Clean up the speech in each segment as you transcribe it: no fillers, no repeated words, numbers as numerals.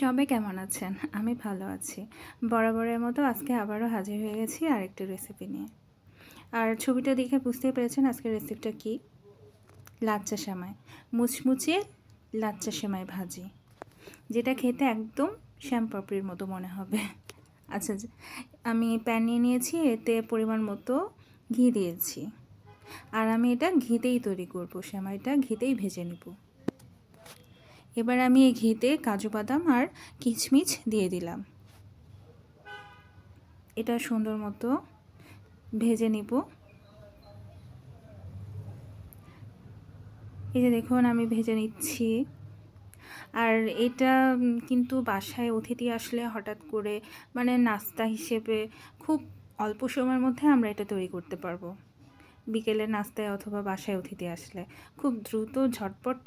সবাই কেমন আছেন? আমি ভালো আছি। বরাবরের মতো আজকে আবারও হাজির হয়ে গেছি আরেকটি রেসিপি নিয়ে। আর ছবিটা দেখে বুঝতেই পেরেছেন আজকের রেসিপিটা কী? লাচ্চা সেমাই। মুচমুচে লাচ্চা সেমাই ভাজি। যেটা খেতে একদম শ্যামপাপড়ির মতো মনে হবে। আচ্ছা, আমি প্যান নিয়ে নিয়েছি, এতে পরিমাণ মতো ঘি দিয়েছি। আর আমি এটা ঘিতেই তৈরি করব, সেমাইটা ঘিতেই ভেজে নেব। এবার আমি এই ঘিতে কাজু বাদাম আর কিশমিশ দিয়ে দিলাম। এটা সুন্দর মতো ভেজে নিব। এই যে দেখুন আমি ভেজে নিচ্ছি। আর এটা কিন্তু বাসায় অতিথি আসলে হঠাৎ করে মানে নাস্তা হিসেবে খুব অল্প সময়ের মধ্যে আমরা এটা তৈরি করতে পারবো। বিকেলের নাস্তায় অথবা বাসায় অতিথি আসলে খুব দ্রুত ঝটপট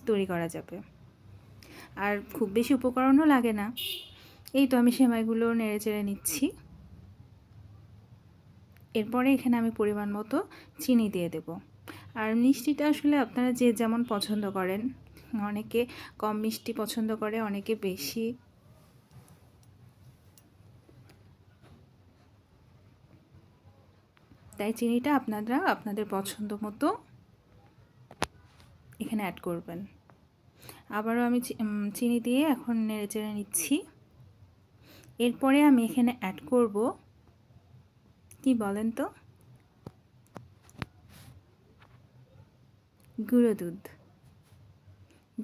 তৈরি করা যাবে। আর খুব বেশি উপকরণও লাগে না। এই তো আমি সেমাইগুলো নেড়ে চেড়ে নিচ্ছি। এরপরে এখানে আমি পরিমাণ মতো চিনি দিয়ে দেব। আর মিষ্টিটা আসলে আপনারা যে যেমন পছন্দ করেন, অনেকে কম মিষ্টি পছন্দ করে, অনেকে বেশি। তাই চিনিটা আপনারা আপনাদের পছন্দ মতো এখানে অ্যাড করবেন। আবারও আমি চিনি দিয়ে এখন নেড়ে চেড়ে নিচ্ছি। এরপরে আমি এখানে অ্যাড করব, কি বলেন তো, গুঁড়ো দুধ,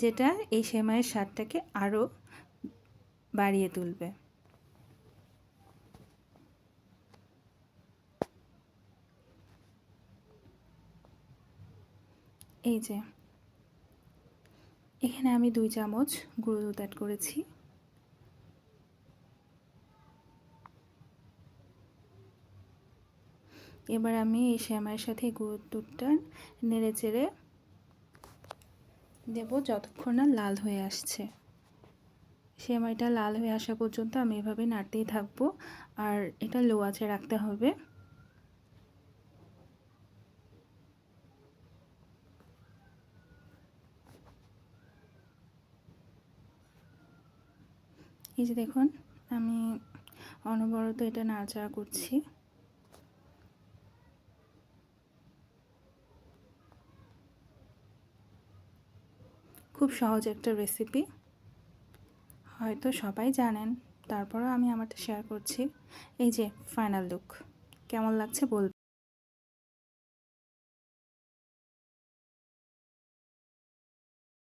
যেটা এই সেমাইয়ের স্বাদটাকে আরও বাড়িয়ে তুলবে। এই যে এখানে আমি 2 চামচ গুঁড়ো দুধ অ্যাড করেছি। এবার আমি এই সেমাইয়ের সাথে গুঁড়ো দুধটা নেড়ে চেড়ে দেব যতক্ষণ না লাল হয়ে আসছে। সেমাইটা লাল হয়ে আসা পর্যন্ত আমি এভাবে নাড়তেই থাকবো। আর এটা লো আঁচে রাখতে হবে। এই যে দেখুন আমি অনবরত এটা নাড়াচাড়া করছি। খুব সহজ একটা রেসিপি, হয়তো সবাই জানেন, তারপরেও আমি আমারটা শেয়ার করছি। এই যে ফাইনাল লুক, কেমন লাগছে বলবেন।